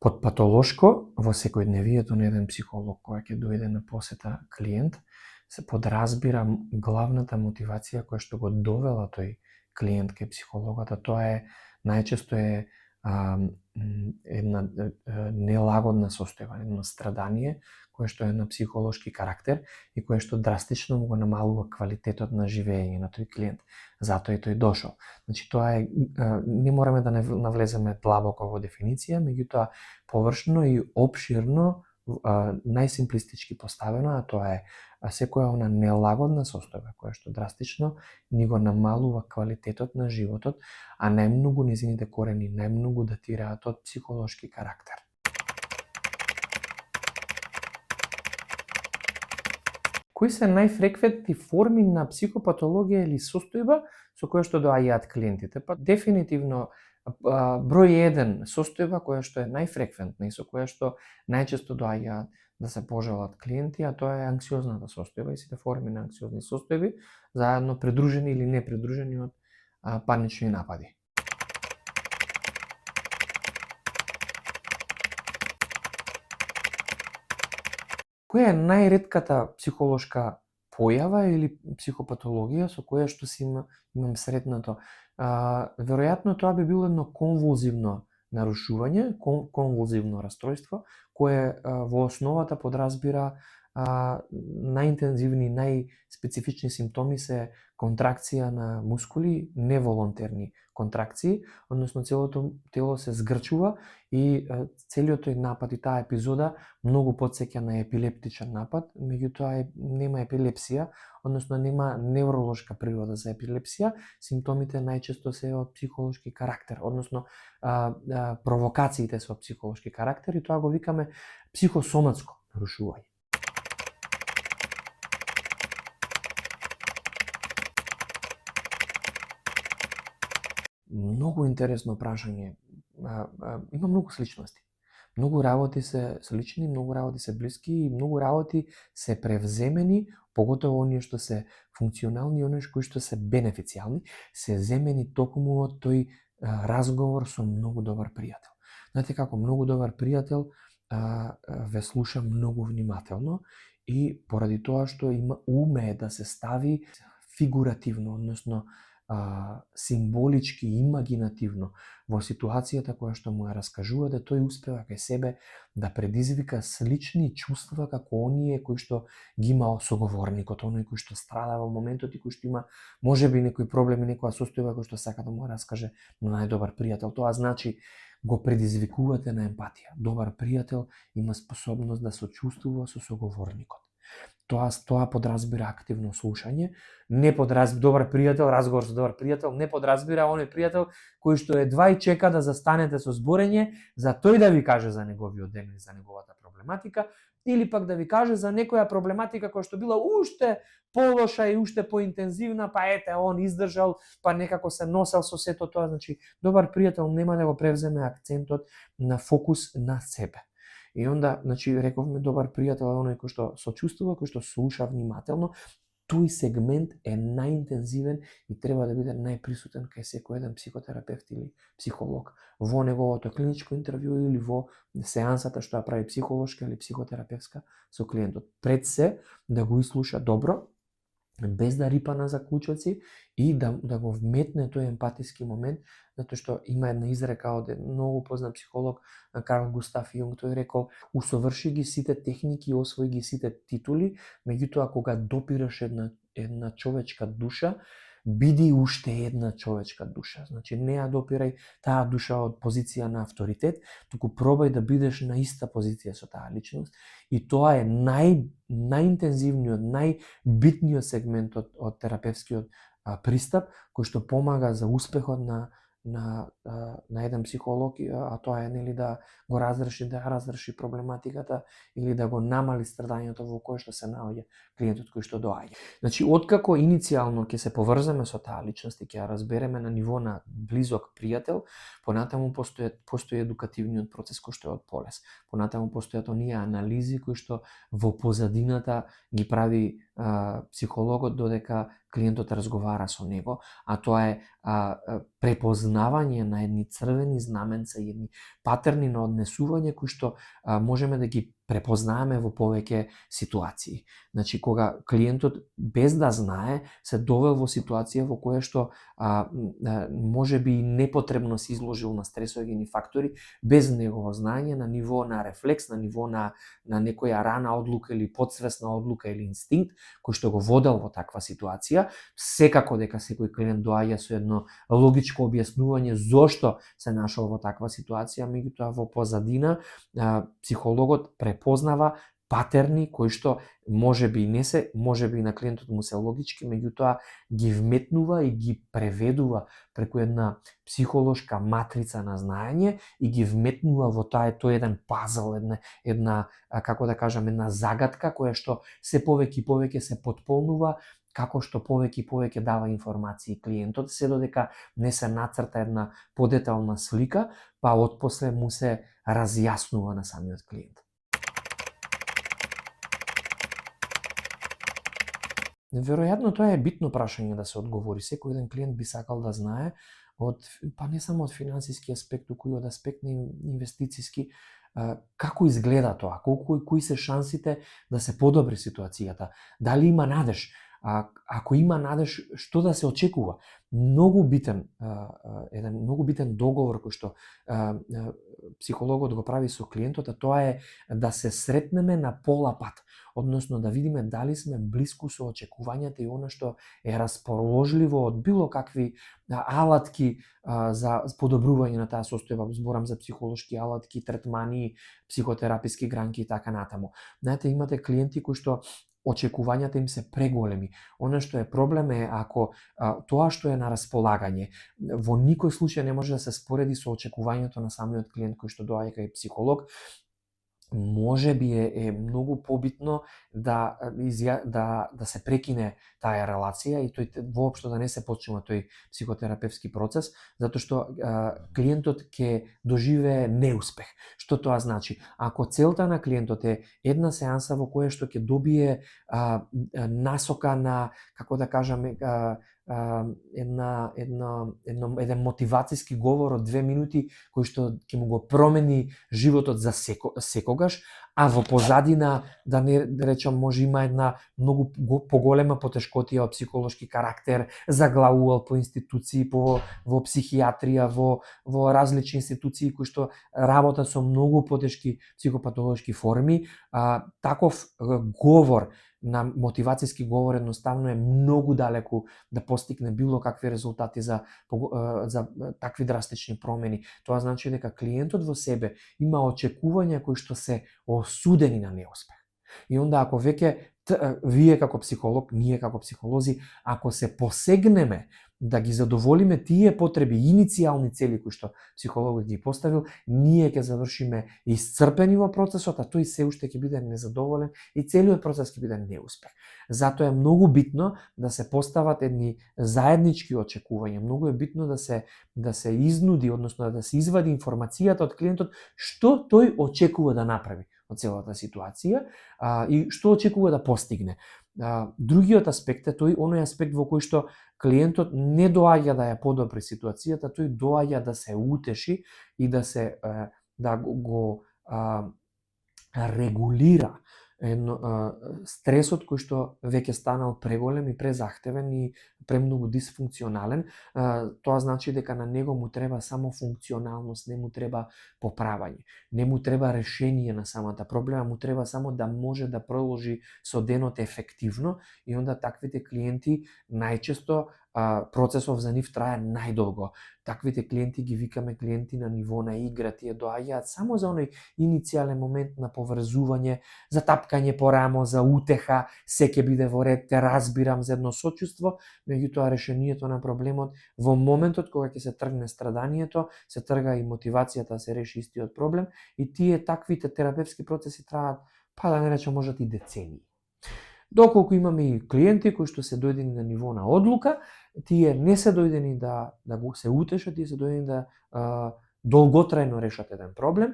Под патолошко, во секојдневието на еден психолог кој ќе дојде на посета клиент, се подразбира главната мотивација која што го довела тој клиент кај психологот, а тоа е најчесто е една нелагодна состојба, едно страдание кое што е на психолошки карактер и кое што драстично го намалува квалитетот на живење на тој клиент. Затоа и тој дошол. Значи тоа е, не мораме да навлеземе длабоко во дефиниција, меѓутоа површно и опширно, најсимплистички поставено, а тоа е секоја она нелагодна состојба која што драстично ни го намалува квалитетот на животот, а најмногу незините корени најмногу датираат од психолошки карактер. Кои се најфреквентни форми на психопатологија или состојба со која што доаѓаат клиентите? Па дефинитивно број 1 состојба која што е најфреквентна и со која што најчесто доаѓаат да се пожалат клиенти, а тоа е анксиозната состојба и сите форми на анксиозни состојби, заедно придружени или не придружени од панични напади. Која е најретката психолошка појава или психопатологија со која што имам сретнато? Веројатно тоа би било едно конвулзивно нарушување, конвулзивно расстройство, кое во основата подразбира најинтензивни, најспецифични симптоми се контракција на мускули, неволонтерни контракции, односно целото тело се згрчува и целиот тој напад и таа епизода многу потсеќа на епилептичен напад, меѓутоа нема епилепсија, односно нема невролошка природа за епилепсија, симптомите најчесто се од психолошки карактер, односно провокациите се од психолошки карактер и тоа го викаме психосоматско нарушување. Многу интересно прашање. Има многу сличности. Многу работи се слични, многу работи се блиски и многу работи се превземени, поготово оние што се функционални и оние кои што се бенефицијални, се земени токму од тој разговор со многу добар пријател. Знаете како, многу добар пријател ве слуша многу внимателно и поради тоа што умее да се стави фигуративно, односно символички, имагинативно во ситуацијата која што му ја раскажува, да тој успева кај себе да предизвика слични чувства како оние кои што ги има соговорникот, оној кој што страда во моментот и кој што има можеби некој проблем и некоја состојба која што сака да му раскаже на најдобар пријател. Тоа значи го предизвикувате на емпатија. Добар пријател има способност да сочувствува со соговорникот. Тоа подразбира активно слушање, добар пријател, разговор со добар пријател, не подразбира оној пријател кој што едва и чека да застанете со зборење за тој да ви каже за неговиот ден или за неговата проблематика, или пак да ви каже за некоја проблематика која што била уште полоша и уште поинтензивна, па ете, он издржал, па некако се носел со сето тоа. Значи, добар пријател нема да го превземе акцентот на фокус на себе. И онда, значи, рековме, добар пријател е оној кој што сочувствува, кој што слуша внимателно. Тој сегмент е најинтензивен и треба да биде најприсутен кај секој еден психотерапевт или психолог во неговото клиничко интервју или во сеансата што ја прави психолошка или психотерапевтска со клиентот. Пред се да го изслуша добро, без да рипа на заклучоци и да го вметне тој емпатиски момент, затоа што има една изрека од многу познат психолог Карл Густав Јунг, тој рекол: усоврши ги сите техники, освои ги сите титули, меѓутоа кога допираш една човечка душа, биди уште една човечка душа. Значи не ја допирај таа душа од позиција на авторитет, туку пробај да бидеш на иста позиција со таа личност. И тоа е најинтензивниот, најбитниот сегмент од терапевскиот пристап, кој што помага за успехот на еден психолог, а тоа е нели да го разреши проблематиката или да го намали страдањето во кое што се наоѓа клиентот кој што доаѓа. Значи, откако иницијално ќе се поврземе со таа личност и ќе ја разбереме на ниво на близок пријател, понатаму постои едукативниот процес кој што е од полес. Понатаму постојат оние анализи кои што во позадината ги прави психологот додека клиентот разговара со него, а тоа е препознавање на едни црвени знаменца и едни патерни на однесување кои што можеме да ги препознаваме во повеќе ситуации. Значи, кога клиентот без да знае се довел во ситуација во која што може би непотребно се изложил на стресогени фактори без негово знаење, на ниво на рефлекс, на ниво на некоја рана одлука или подсвесна одлука или инстинкт кој што го водел во таква ситуација. Секако дека секој клиент доаѓа со едно логичко објаснување зошто се нашол во таква ситуација, меѓутоа во позадина психологот препознава патерни кои што можеби на клиентот му се логички, меѓутоа ги вметнува и ги преведува преку една психолошка матрица на знаење и ги вметнува во тој еден пазл, една како да кажам, една загадка која што се повеќе и повеќе се потполнува како што повеќе и повеќе дава информации клиентот, се додека не се нацрта една подетална слика, па отпосле му се разјаснува на самиот клиент. Веројатно тоа е битно прашање да се одговори. Секој еден клиент би сакал да знае па не само од финансиски аспект, туку и од аспект на инвестициски, како изгледа тоа, кои се шансите да се подобри ситуацијата, дали има надеж, ако има надеж, што да се очекува. Еден многу битен договор кој што психологот го прави со клиентот, тоа е да се сретнеме на пола пат, односно да видиме дали сме блиску со очекувањата и она што е расположливо од било какви алатки за подобрување на таа состојба. Зборам за психолошки алатки, третмани, психотераписки гранки и така натаму. Знаете, имате клиенти кои што очекувањата им се преголеми. Она што е проблем е ако тоа што е на располагање во никој случај не може да се спореди со очекувањето на самиот клиент кој што доаѓа кај психолог, може би е многу побитно да се прекине таа релација и тој воопшто да не се почнува тој психотерапевски процес, затоа што клиентот ќе доживее неуспех. Што тоа значи? Ако целта на клиентот е една сеанса во која што ќе добие насока на, како да кажаме, еден мотивацијски говор од 2 минути кој што ќе му го промени животот за секогаш, а во позадина, да не речам, може има една многу поголема потешкотија од психолошки карактер, заглавувал по институции, во психијатрија, во различни институции кои што работа со многу потешки психопатолошки форми, таков говор на мотивацијски говор едноставно е многу далеку да постигне било какви резултати за такви драстични промени. Тоа значи дека клиентот во себе има очекувања кои што се осудени на неуспех. И онда ако веќе вие како психолог, ние како психолози, ако се посегнеме да ги задоволиме тие потреби, иницијални цели кои што психологот ги поставил, ние ќе завршиме исцрпени во процесот, а тој се уште ќе биде незадоволен и целиот процес ќе биде неуспех. Затоа е многу битно да се постават едни заеднички очекувања. Многу е битно да се изнуди, односно да се извади информацијата од клиентот што тој очекува да направи од целата ситуација и што очекува да постигне. Другиот аспект е оној аспект во кој што клиентот не доаѓа да ја подобри ситуацијата, тој доаѓа да се утеши и да го регулира стресот кој што веќе станал преголем и презахтевен и премногу дисфункционален. Тоа значи дека на него му треба само функционалност, не му треба поправање, не му треба решение на самата проблема, му треба само да може да продолжи со денот ефективно и онда таквите клиенти најчесто процесов за нив трае најдолго. Таквите клиенти ги викаме клиенти на ниво на игра, тие доаѓаат само за оној иницијален момент на поврзување, за тапкање по рамо, за утеха, се ќе биде во ред, те разбирам, за едно сочувство, меѓутоа решението на проблемот во моментот кога ќе се тргне страданието, се трга и мотивацијата да се реши истиот проблем и тие таквите терапевски процеси траат, па да не речам, можат и децении. Доколку имаме и клиенти кои што се дојдени на ниво на одлука, тие не се дојдени да го се утешат, тие се дојдени да долготрајно решат еден проблем,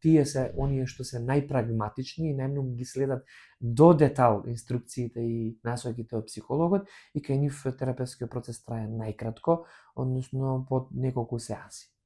тие се оние што се најпрагматични и најмногу ги следат до детал инструкциите и насоки од психологот и кај нив терапевскиот процес трае најкратко, односно по неколку сеанси.